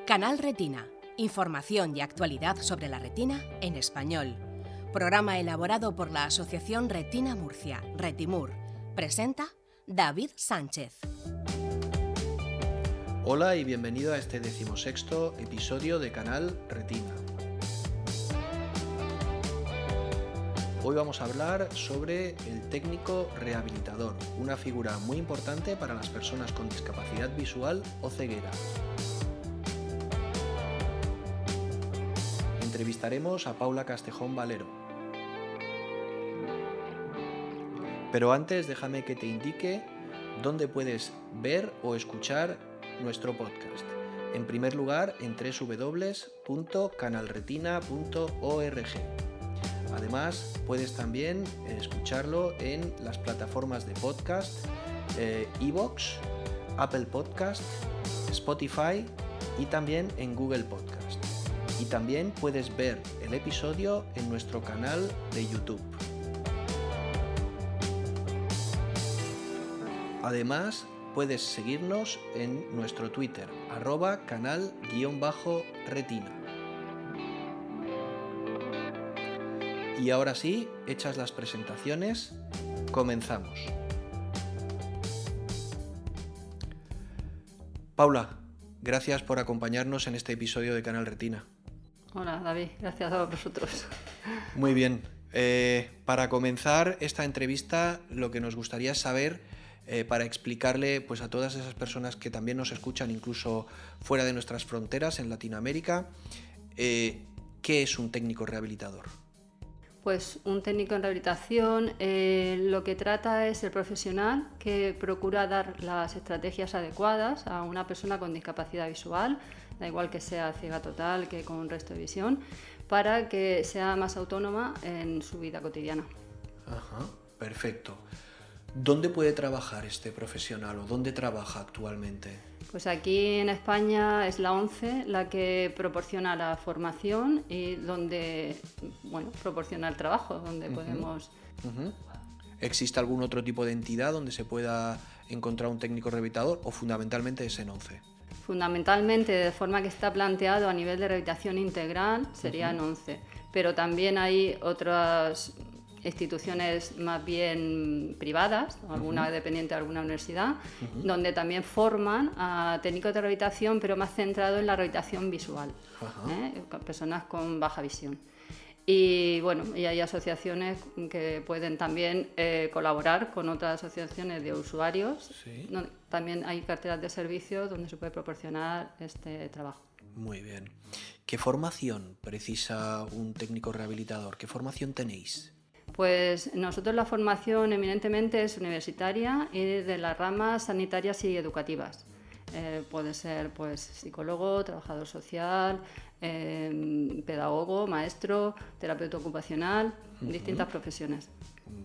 Canal Retina. Información y actualidad sobre la retina en español. Programa elaborado por la Asociación Retina Murcia, Retimur. Presenta David Sánchez. Hola y bienvenido a este 16º episodio de Canal Retina. Hoy vamos a hablar sobre el técnico rehabilitador, una figura muy importante para las personas con discapacidad visual o ceguera. Entrevistaremos a Paula Castejón Valero. Pero antes déjame que te indique dónde puedes ver o escuchar nuestro podcast. En primer lugar, en www.canalretina.org. Además, puedes también escucharlo en las plataformas de podcast, iVoox, Apple Podcast, Spotify y también en Google Podcast. Y también puedes ver el episodio en nuestro canal de YouTube. Además, puedes seguirnos en nuestro Twitter, @canal_retina. Y ahora sí, hechas las presentaciones, comenzamos. Paula, gracias por acompañarnos en este episodio de Canal Retina. Hola David, gracias a vosotros. Muy bien, para comenzar esta entrevista lo que nos gustaría saber, para explicarle pues, a todas esas personas que también nos escuchan incluso fuera de nuestras fronteras en Latinoamérica, ¿qué es un técnico rehabilitador? Pues un técnico en rehabilitación lo que trata es el profesional que procura dar las estrategias adecuadas a una persona con discapacidad visual, da igual que sea ciega total que con resto de visión, para que sea más autónoma en su vida cotidiana. Ajá, perfecto. ¿Dónde puede trabajar este profesional o dónde trabaja actualmente? Pues aquí en España es la ONCE la que proporciona la formación y donde proporciona el trabajo, donde podemos... ¿Existe algún otro tipo de entidad donde se pueda encontrar un técnico rehabilitador o fundamentalmente es en ONCE? Fundamentalmente, de forma que está planteado a nivel de rehabilitación integral, sería en ONCE, pero también hay otras instituciones más bien privadas, alguna dependiente de alguna universidad, donde también forman a técnicos de rehabilitación, pero más centrado en la rehabilitación visual, personas con baja visión. Y bueno, y hay asociaciones que pueden también colaborar con otras asociaciones de usuarios. Sí. También hay carteras de servicios donde se puede proporcionar este trabajo. Muy bien. ¿Qué formación precisa un técnico rehabilitador? ¿Qué formación tenéis? Pues nosotros la formación eminentemente es universitaria y de las ramas sanitarias y educativas. Puede ser pues psicólogo, trabajador social, pedagogo, maestro, terapeuta ocupacional, distintas profesiones.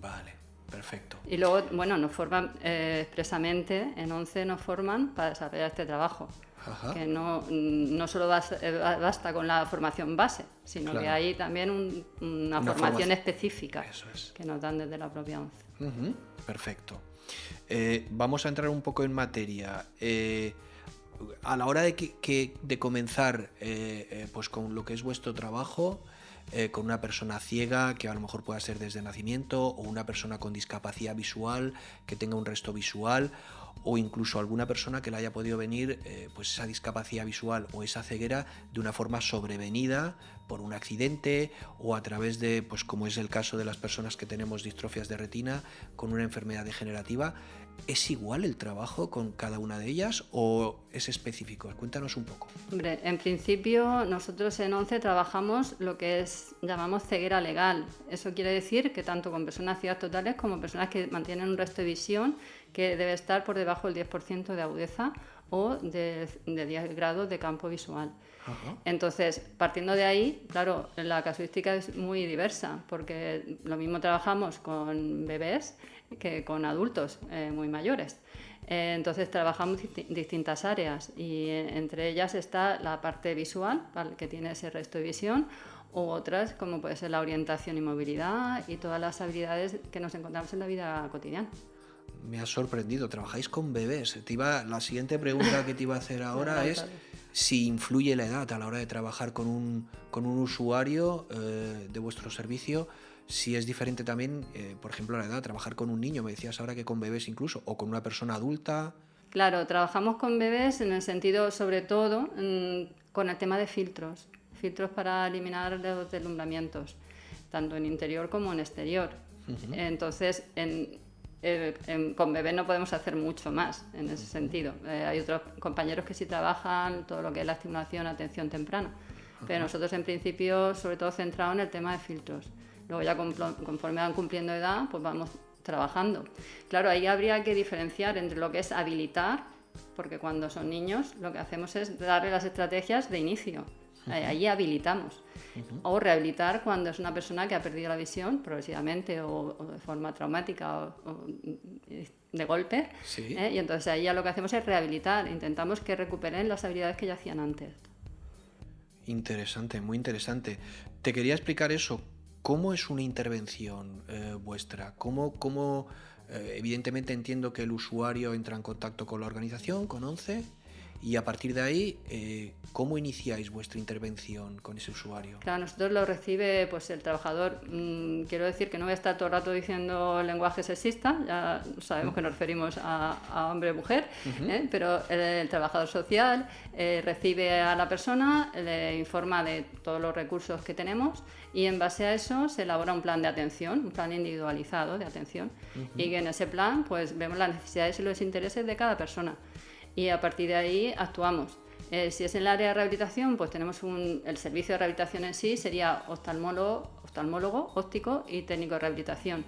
Vale, perfecto. Y luego, nos forman expresamente, en ONCE nos forman para desarrollar este trabajo. Ajá. Que no solo basta con la formación base, sino claro, que hay también una formación específica que nos dan desde la propia ONCE. Perfecto. Vamos a entrar un poco en materia. A la hora de comenzar pues con lo que es vuestro trabajo, con una persona ciega que a lo mejor pueda ser desde nacimiento, o una persona con discapacidad visual que tenga un resto visual, o incluso alguna persona que le haya podido venir pues esa discapacidad visual o esa ceguera de una forma sobrevenida por un accidente o a través de, pues como es el caso de las personas que tenemos distrofias de retina con una enfermedad degenerativa. ¿Es igual el trabajo con cada una de ellas o es específico? Cuéntanos un poco. Hombre, en principio nosotros en ONCE trabajamos lo que llamamos ceguera legal. Eso quiere decir que tanto con personas ciegas totales como personas que mantienen un resto de visión que debe estar por debajo del 10% de agudeza o de 10 grados de campo visual. Ajá. Entonces, partiendo de ahí, claro, la casuística es muy diversa, porque lo mismo trabajamos con bebés que con adultos muy mayores. Entonces trabajamos distintas áreas y entre ellas está la parte visual, que tiene ese resto de visión, u otras como puede ser la orientación y movilidad y todas las habilidades que nos encontramos en la vida cotidiana. Me has sorprendido, trabajáis con bebés. La siguiente pregunta que te iba a hacer ahora es si influye la edad a la hora de trabajar con un usuario de vuestro servicio, si es diferente también, por ejemplo, la edad, trabajar con un niño, me decías ahora que con bebés incluso, o con una persona adulta. Claro, trabajamos con bebés en el sentido, sobre todo, con el tema de filtros para eliminar los deslumbramientos, tanto en interior como en exterior. Entonces, con bebés no podemos hacer mucho más en ese sentido. Hay otros compañeros que sí trabajan todo lo que es la estimulación, atención temprana, pero nosotros en principio sobre todo centrado en el tema de filtros. Luego ya conforme van cumpliendo edad, pues vamos trabajando. Claro, ahí habría que diferenciar entre lo que es habilitar, porque cuando son niños lo que hacemos es darle las estrategias de inicio. Ahí habilitamos. O rehabilitar cuando es una persona que ha perdido la visión progresivamente o de forma traumática o de golpe. Sí. Y entonces ahí ya lo que hacemos es rehabilitar. Intentamos que recuperen las habilidades que ya hacían antes. Interesante, muy interesante. Te quería explicar eso. ¿Cómo es una intervención vuestra? ¿Cómo evidentemente entiendo que el usuario entra en contacto con la organización, con ONCE, y a partir de ahí, ¿cómo iniciáis vuestra intervención con ese usuario? Claro, nosotros lo recibe pues el trabajador. Quiero decir que no voy a estar todo el rato diciendo lenguaje sexista, ya sabemos que nos referimos a hombre o mujer, pero el trabajador social recibe a la persona, le informa de todos los recursos que tenemos y en base a eso se elabora un plan de atención, un plan individualizado de atención, y que en ese plan pues vemos las necesidades y los intereses de cada persona. Y a partir de ahí actuamos. Si es en el área de rehabilitación, pues tenemos el servicio de rehabilitación en sí, sería oftalmólogo, óptico y técnico de rehabilitación.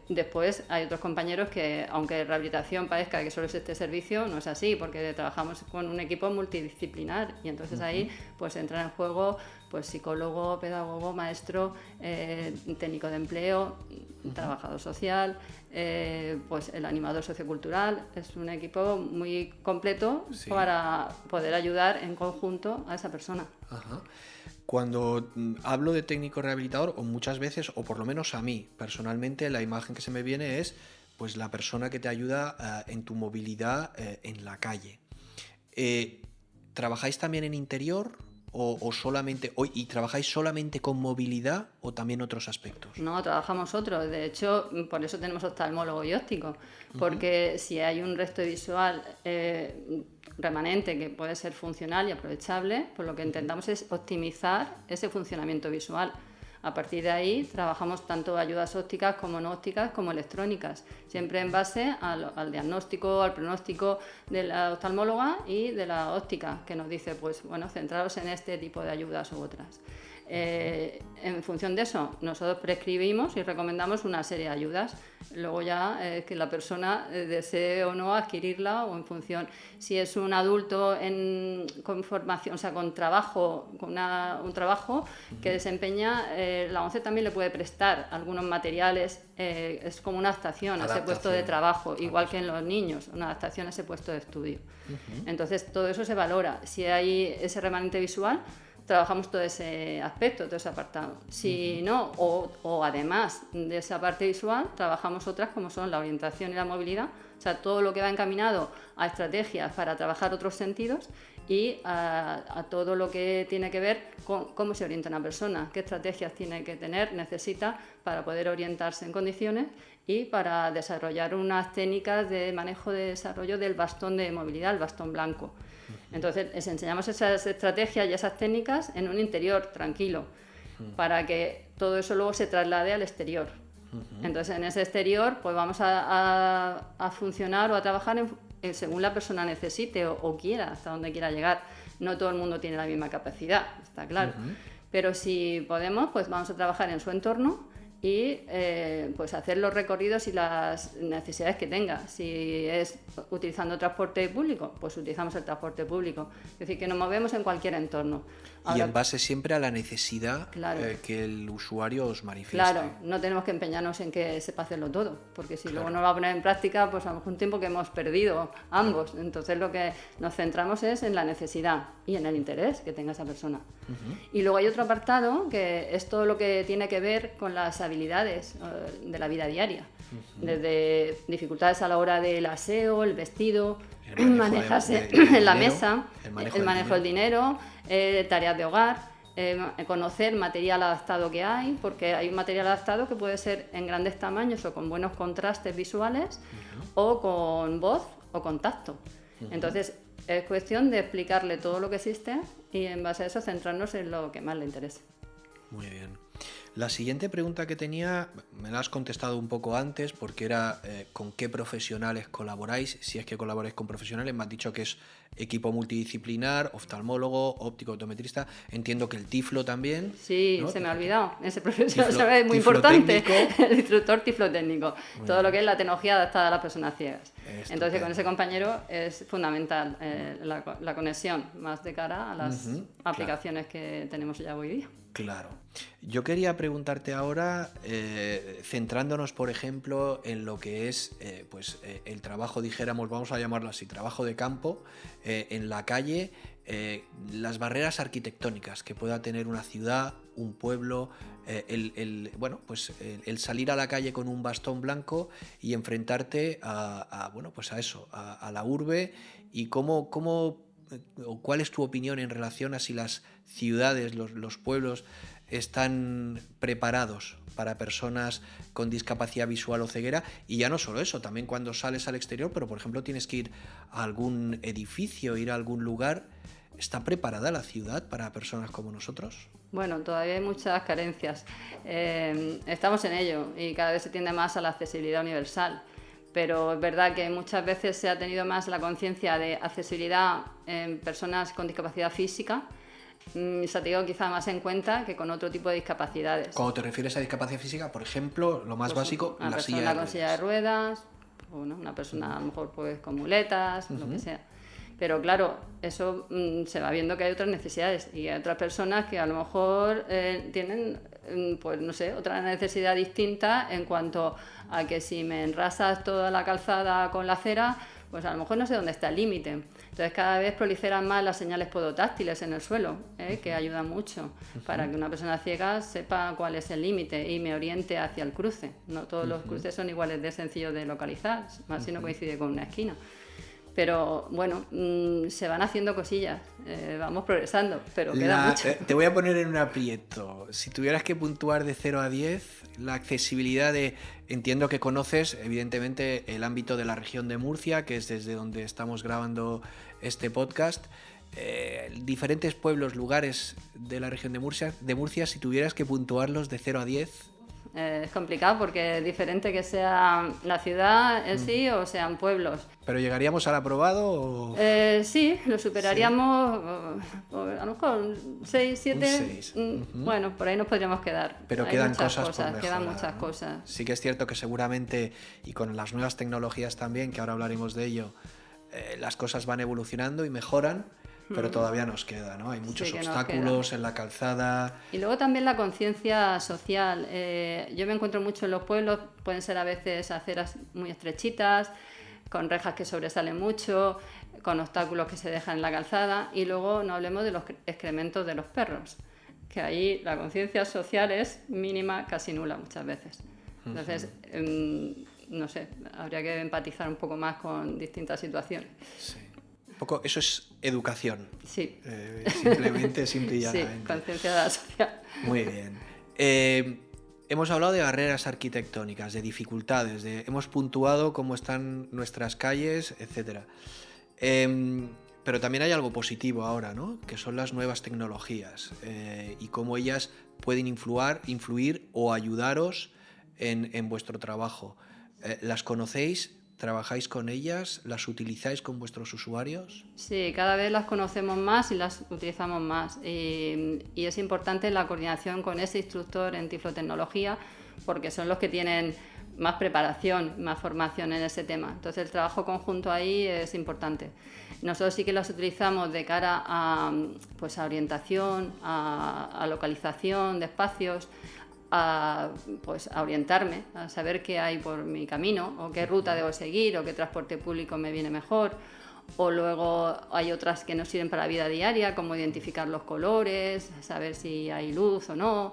Después hay otros compañeros que, aunque rehabilitación parezca que solo es este servicio, no es así, porque trabajamos con un equipo multidisciplinar y entonces ahí pues entra en juego pues psicólogo, pedagogo, maestro, técnico de empleo, trabajador social, pues el animador sociocultural. Es un equipo muy completo para poder ayudar en conjunto a esa persona. Ajá. Cuando hablo de técnico rehabilitador, o muchas veces, o por lo menos a mí personalmente, la imagen que se me viene es pues la persona que te ayuda en tu movilidad en la calle. ¿Trabajáis también en interior? ¿O solamente y trabajáis solamente con movilidad o también otros aspectos? No, trabajamos otros. De hecho, por eso tenemos oftalmólogo y óptico, porque si hay un resto visual remanente que puede ser funcional y aprovechable, pues lo que intentamos es optimizar ese funcionamiento visual. A partir de ahí trabajamos tanto ayudas ópticas como no ópticas como electrónicas, siempre en base al diagnóstico, al pronóstico de la oftalmóloga y de la óptica, que nos dice, pues bueno, centraros en este tipo de ayudas u otras. En función de eso, nosotros prescribimos y recomendamos una serie de ayudas. Luego ya que la persona desee o no adquirirla, o en función, si es un adulto con formación, o sea, con trabajo, un trabajo que desempeña, la ONCE también le puede prestar algunos materiales, es como una adaptación a ese puesto de trabajo, igual que en los niños, una adaptación a ese puesto de estudio. Entonces todo eso se valora. Si hay ese remanente visual, trabajamos todo ese aspecto, todo ese apartado. Si no, o además de esa parte visual, trabajamos otras como son la orientación y la movilidad, o sea, todo lo que va encaminado a estrategias para trabajar otros sentidos y a todo lo que tiene que ver con cómo se orienta una persona, qué estrategias tiene que tener, necesita para poder orientarse en condiciones y para desarrollar unas técnicas de manejo de desarrollo del bastón de movilidad, el bastón blanco. Entonces les enseñamos esas estrategias y esas técnicas en un interior tranquilo, para que todo eso luego se traslade al exterior. Entonces en ese exterior pues vamos a funcionar o a trabajar según la persona necesite o quiera, hasta donde quiera llegar. No todo el mundo tiene la misma capacidad, está claro. Pero si podemos, pues vamos a trabajar en su entorno y pues hacer los recorridos y las necesidades que tenga. Si es utilizando transporte público, pues utilizamos el transporte público. Es decir, que nos movemos en cualquier entorno. Ahora, y en base siempre a la necesidad que el usuario os manifieste. Claro, no tenemos que empeñarnos en que sepa hacerlo todo, porque si luego no lo va a poner en práctica, pues a lo mejor un tiempo que hemos perdido ambos. Entonces lo que nos centramos es en la necesidad y en el interés que tenga esa persona. Y luego hay otro apartado que es todo lo que tiene que ver con las habilidades de la vida diaria. desde dificultades a la hora del aseo, el vestido, El manejo manejarse del en la dinero, mesa, el manejo del dinero, tareas de hogar, conocer material adaptado que hay, porque hay un material adaptado que puede ser en grandes tamaños o con buenos contrastes visuales, o con voz o con tacto. Entonces es cuestión de explicarle todo lo que existe y en base a eso centrarnos en lo que más le interese. Muy bien. La siguiente pregunta que tenía, me la has contestado un poco antes, porque era con qué profesionales colaboráis, si es que colaboráis con profesionales. Me has dicho que es equipo multidisciplinar, oftalmólogo, óptico, optometrista. Entiendo que el tiflo también. Sí, ¿no? se me ha olvidado. Ese profesional es muy tiflotécnico. importante. El instructor tiflotécnico. Muy Todo bien. lo que es la tecnología adaptada a las personas ciegas. Estupendo. Entonces, con ese compañero es fundamental la conexión más de cara a las aplicaciones que tenemos ya hoy día. Claro. Yo quería preguntarte ahora, centrándonos, por ejemplo, en lo que es el trabajo, dijéramos, vamos a llamarlo así, trabajo de campo, en la calle, las barreras arquitectónicas que pueda tener una ciudad, un pueblo, el salir a la calle con un bastón blanco y enfrentarte a la urbe, y cuál es tu opinión en relación a si las ciudades, los pueblos están preparados para personas con discapacidad visual o ceguera. Y ya no solo eso, también cuando sales al exterior, pero por ejemplo tienes que ir a algún edificio, ir a algún lugar. ¿Está preparada la ciudad para personas como nosotros? Bueno, todavía hay muchas carencias. Estamos en ello y cada vez se tiende más a la accesibilidad universal. Pero es verdad que muchas veces se ha tenido más la conciencia de accesibilidad en personas con discapacidad física, se ha tenido quizá más en cuenta que con otro tipo de discapacidades. Cuando te refieres a discapacidad física, por ejemplo, lo más básico, una la silla persona de con silla de ruedas, una persona a lo mejor pues con muletas, lo que sea. Pero claro, eso se va viendo que hay otras necesidades y hay otras personas que a lo mejor tienen otra necesidad distinta en cuanto a que si me enrasas toda la calzada con la cera, pues a lo mejor no sé dónde está el límite. Entonces cada vez proliferan más las señales podotáctiles en el suelo, que ayudan mucho para que una persona ciega sepa cuál es el límite y me oriente hacia el cruce. No todos los cruces son iguales de sencillos de localizar, más si no coincide con una esquina. Pero bueno, se van haciendo cosillas, vamos progresando, pero queda mucho. Te voy a poner en un aprieto. Si tuvieras que puntuar de 0 a 10, la accesibilidad entiendo que conoces, evidentemente, el ámbito de la región de Murcia, que es desde donde estamos grabando este podcast. Diferentes pueblos, lugares de la región de Murcia, si tuvieras que puntuarlos de 0 a 10... Es complicado porque es diferente que sea la ciudad en sí o sean pueblos. ¿Pero llegaríamos al aprobado? O... Sí, lo superaríamos, ¿sí? A lo mejor 6, 7. Bueno, por ahí nos podríamos quedar. Pero hay quedan muchas cosas por mejorar, quedan muchas ¿no? cosas. Sí que es cierto que seguramente, y con las nuevas tecnologías también, que ahora hablaremos de ello, las cosas van evolucionando y mejoran. Pero todavía nos queda, ¿no? Hay muchos obstáculos en la calzada. Y luego también la conciencia social. Yo me encuentro mucho en los pueblos, pueden ser a veces aceras muy estrechitas, con rejas que sobresalen mucho, con obstáculos que se dejan en la calzada. Y luego no hablemos de los excrementos de los perros, que ahí la conciencia social es mínima, casi nula muchas veces. Entonces, no sé, habría que empatizar un poco más con distintas situaciones. Sí. Eso es educación. Sí. Simplemente, simple y llanamente. Sí, conciencia social. Muy bien. Hemos hablado de barreras arquitectónicas, de dificultades, hemos puntuado cómo están nuestras calles, etc. Pero también hay algo positivo ahora, ¿no? Que son las nuevas tecnologías y cómo ellas pueden influir o ayudaros en vuestro trabajo. ¿Las conocéis? ¿Trabajáis con ellas? ¿Las utilizáis con vuestros usuarios? Sí, cada vez las conocemos más y las utilizamos más. Y es importante la coordinación con ese instructor en tiflotecnología, porque son los que tienen más preparación, más formación en ese tema. Entonces el trabajo conjunto ahí es importante. Nosotros sí que las utilizamos de cara a orientación, a localización de espacios, a orientarme, a saber qué hay por mi camino o qué ruta debo seguir o qué transporte público me viene mejor. O luego hay otras que nos sirven para la vida diaria, como identificar los colores, saber si hay luz o no,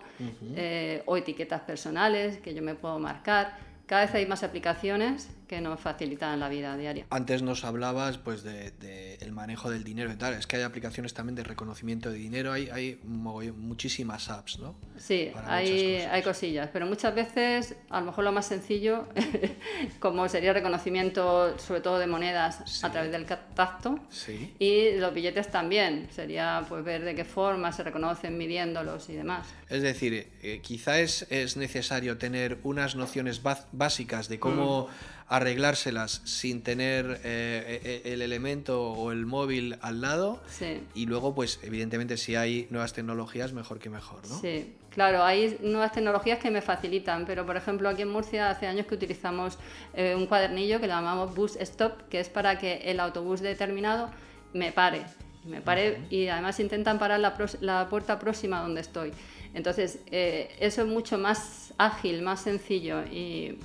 o etiquetas personales que yo me puedo marcar. Cada vez hay más aplicaciones que nos facilitan la vida diaria. Antes nos hablabas pues de el manejo del dinero y tal. Es que hay aplicaciones también de reconocimiento de dinero. Hay muchísimas apps, ¿no? Sí, hay cosillas, pero muchas veces a lo mejor lo más sencillo, como sería reconocimiento sobre todo de monedas a través del tacto, y los billetes también. Sería pues ver de qué forma se reconocen, midiéndolos y demás. Es decir, quizá es necesario tener unas nociones básicas de cómo arreglárselas sin tener el elemento o el móvil al lado, y luego pues evidentemente si hay nuevas tecnologías mejor que mejor, ¿no? Sí, claro, hay nuevas tecnologías que me facilitan, pero por ejemplo aquí en Murcia hace años que utilizamos un cuadernillo que lo llamamos Bus Stop, que es para que el autobús determinado me pare y además intentan parar la puerta próxima donde estoy. Entonces eso es mucho más ágil, más sencillo y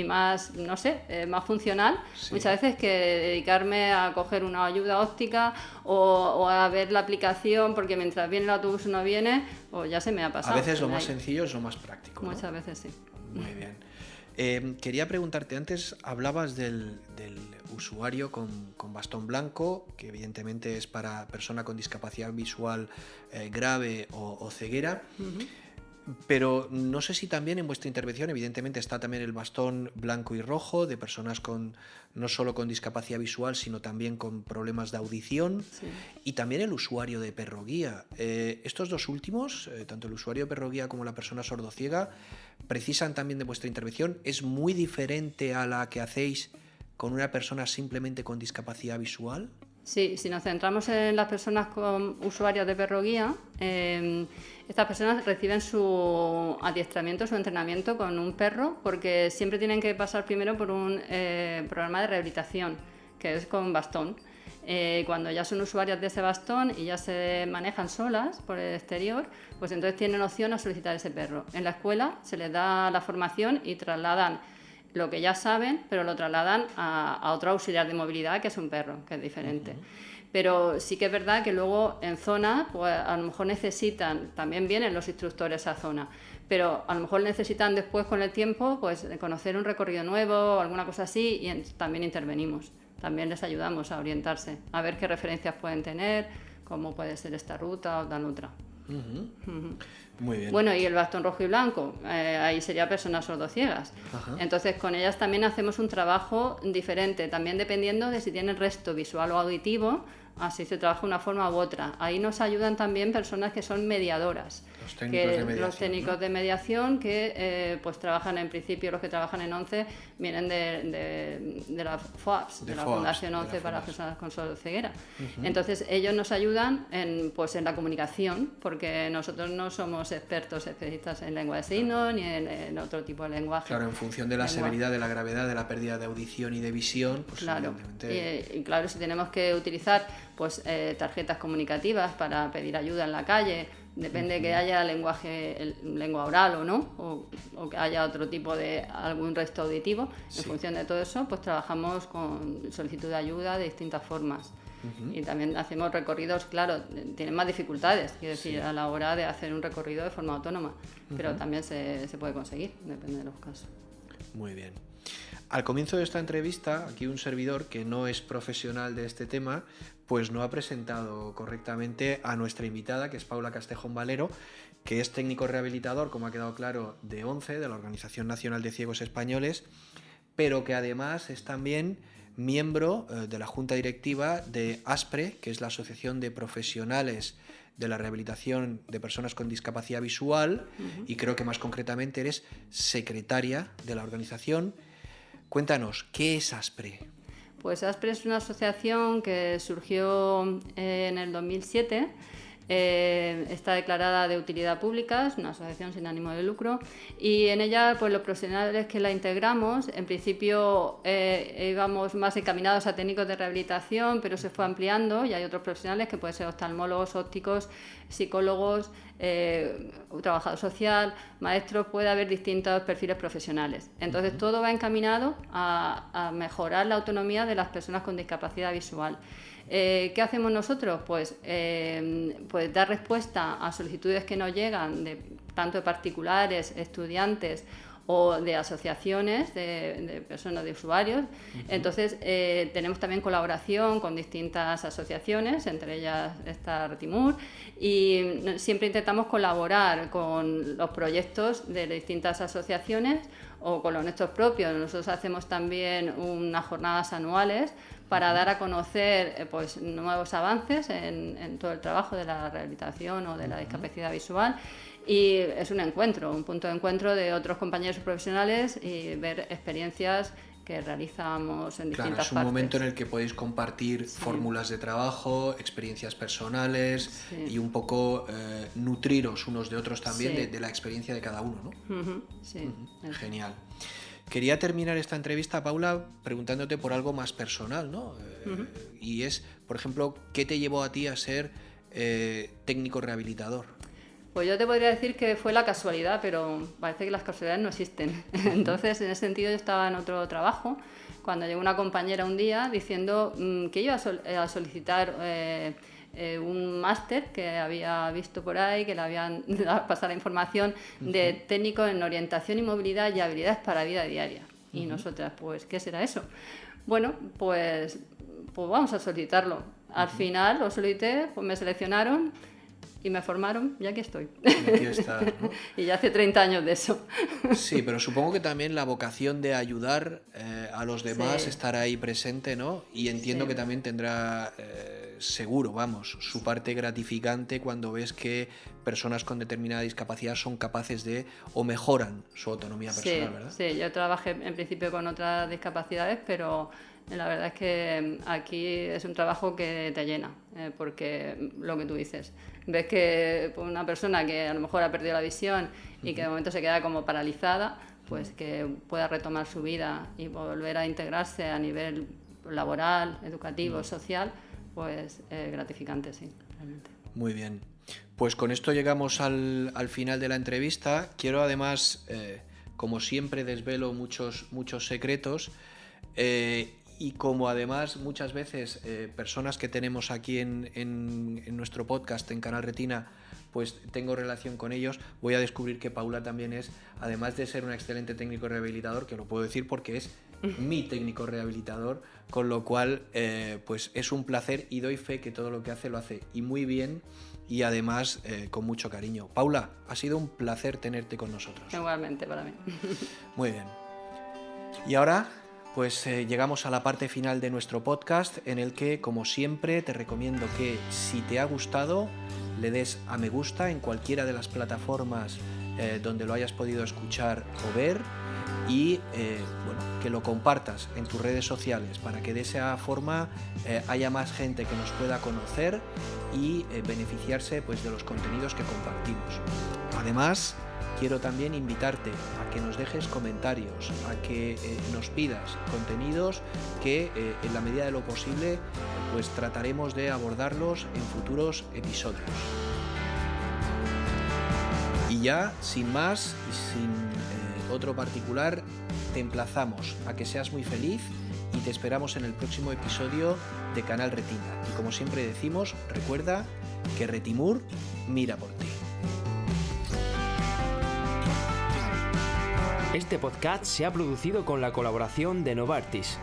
más, no sé, más funcional muchas veces que dedicarme a coger una ayuda óptica o a ver la aplicación, porque mientras viene el autobús no viene, o ya se me ha pasado. A veces lo más sencillo es lo más práctico, ¿no? Muchas veces sí. Muy bien. Quería preguntarte, antes hablabas del usuario con bastón blanco, que evidentemente es para persona con discapacidad visual grave o ceguera. Pero no sé si también en vuestra intervención, evidentemente, está también el bastón blanco y rojo de personas no solo con discapacidad visual, sino también con problemas de audición, y también el usuario de perroguía. Estos dos últimos, tanto el usuario de perroguía como la persona sordociega, precisan también de vuestra intervención. ¿Es muy diferente a la que hacéis con una persona simplemente con discapacidad visual? Sí, si nos centramos en las personas con usuarios de perroguía, estas personas reciben su adiestramiento, su entrenamiento con un perro, porque siempre tienen que pasar primero por un programa de rehabilitación, que es con bastón. Cuando ya son usuarias de ese bastón y ya se manejan solas por el exterior, pues entonces tienen opción a solicitar ese perro. En la escuela se les da la formación y trasladan lo que ya saben, pero lo trasladan a otro auxiliar de movilidad, que es un perro, que es diferente. Pero sí que es verdad que luego en zona, pues a lo mejor necesitan, también vienen los instructores a zona, pero a lo mejor necesitan después con el tiempo pues conocer un recorrido nuevo o alguna cosa así, y también intervenimos, también les ayudamos a orientarse, a ver qué referencias pueden tener, cómo puede ser esta ruta o tal otra. Muy bien. Bueno, y el bastón rojo y blanco, ahí sería personas sordociegas. Entonces con ellas también hacemos un trabajo diferente, también dependiendo de si tienen resto visual o auditivo, así se trabaja de una forma u otra. Ahí nos ayudan también personas que son mediadoras. Los técnicos de mediación que pues trabajan en principio, los que trabajan en ONCE vienen de la FOAPS, de la Fundación ONCE para personas con sordoceguera. Entonces ellos nos ayudan en la comunicación, porque nosotros no somos expertos especialistas en lengua de signos ni en otro tipo de lenguaje. Claro, en función de la severidad, de la gravedad de la pérdida de audición y de visión, pues claro. Evidentemente... Y claro, si tenemos que utilizar pues tarjetas comunicativas para pedir ayuda en la calle, depende que haya lengua oral o no, o que haya otro tipo de algún resto auditivo. En función de todo eso, pues trabajamos con solicitud de ayuda de distintas formas. Y también hacemos recorridos, claro, tienen más dificultades, quiero decir, a la hora de hacer un recorrido de forma autónoma, pero también se puede conseguir, depende de los casos. Muy bien. Al comienzo de esta entrevista, aquí un servidor que no es profesional de este tema, pues no ha presentado correctamente a nuestra invitada, que es Paula Castejón Valero, que es técnico rehabilitador, como ha quedado claro, de ONCE, de la Organización Nacional de Ciegos Españoles, pero que además es también miembro de la Junta Directiva de ASPRE, que es la Asociación de Profesionales de la Rehabilitación de Personas con Discapacidad Visual, y creo que más concretamente eres secretaria de la organización. Cuéntanos, ¿qué es ASPRE? Pues ASPRE es una asociación que surgió en el 2007, está declarada de utilidad pública, es una asociación sin ánimo de lucro, y en ella pues los profesionales que la integramos, en principio íbamos más encaminados a técnicos de rehabilitación, pero se fue ampliando y hay otros profesionales que pueden ser oftalmólogos, ópticos, psicólogos, trabajador social, maestros, puede haber distintos perfiles profesionales. Entonces todo va encaminado a mejorar la autonomía de las personas con discapacidad visual. ¿Qué hacemos nosotros? Pues dar respuesta a solicitudes que nos llegan tanto de particulares, estudiantes o de asociaciones de personas, de usuarios. Entonces, tenemos también colaboración con distintas asociaciones, entre ellas está Retimur, y siempre intentamos colaborar con los proyectos de distintas asociaciones o con los nuestros propios. Nosotros hacemos también unas jornadas anuales para dar a conocer pues, nuevos avances en todo el trabajo de la rehabilitación o de la discapacidad visual. Y es un encuentro, un punto de encuentro de otros compañeros profesionales y ver experiencias que realizamos en distintas partes. Claro, es un momento en el que podéis compartir fórmulas de trabajo, experiencias personales y un poco nutriros unos de otros también de la experiencia de cada uno, ¿no? Genial. Quería terminar esta entrevista, Paula, preguntándote por algo más personal, ¿no? Y es, por ejemplo, ¿qué te llevó a ti a ser técnico rehabilitador? Pues yo te podría decir que fue la casualidad, pero parece que las casualidades no existen. Entonces, en ese sentido, yo estaba en otro trabajo, cuando llegó una compañera un día diciendo que iba a solicitar un máster que había visto por ahí, que le habían pasado la información de técnico en orientación y movilidad y habilidades para vida diaria. Y nosotras, pues, ¿qué será eso? Bueno, pues vamos a solicitarlo. Al final lo solicité, pues me seleccionaron y me formaron y aquí estoy. Aquí estás, ¿no? Y ya hace 30 años de eso. Sí, pero supongo que también la vocación de ayudar a los demás, estar ahí presente, ¿no? Y entiendo que también tendrá, seguro, vamos, su parte gratificante cuando ves que personas con determinada discapacidad son capaces de, o mejoran su autonomía personal, ¿verdad? Sí, yo trabajé en principio con otras discapacidades, pero la verdad es que aquí es un trabajo que te llena, porque lo que tú dices, ves que una persona que a lo mejor ha perdido la visión y que de momento se queda como paralizada, pues que pueda retomar su vida y volver a integrarse a nivel laboral, educativo, social, pues es gratificante, sí, realmente. Muy bien. Pues con esto llegamos al final de la entrevista. Quiero además, como siempre, desvelo muchos secretos. Y como además muchas veces personas que tenemos aquí en nuestro podcast, en Canal Retina, pues tengo relación con ellos, voy a descubrir que Paula también es, además de ser un excelente técnico rehabilitador, que lo puedo decir porque es mi técnico rehabilitador, con lo cual pues es un placer y doy fe que todo lo que hace lo hace y muy bien y además con mucho cariño. Paula, ha sido un placer tenerte con nosotros. Igualmente para mí. Muy bien. Y ahora pues llegamos a la parte final de nuestro podcast, en el que, como siempre, te recomiendo que si te ha gustado, le des a me gusta en cualquiera de las plataformas donde lo hayas podido escuchar o ver y que lo compartas en tus redes sociales para que de esa forma haya más gente que nos pueda conocer y beneficiarse pues, de los contenidos que compartimos. Además, quiero también invitarte a que nos dejes comentarios, a que nos pidas contenidos que en la medida de lo posible pues trataremos de abordarlos en futuros episodios. Y ya, sin más y sin otro particular, te emplazamos a que seas muy feliz y te esperamos en el próximo episodio de Canal Retina. Y como siempre decimos, recuerda que Retimur mira por ti. Este podcast se ha producido con la colaboración de Novartis,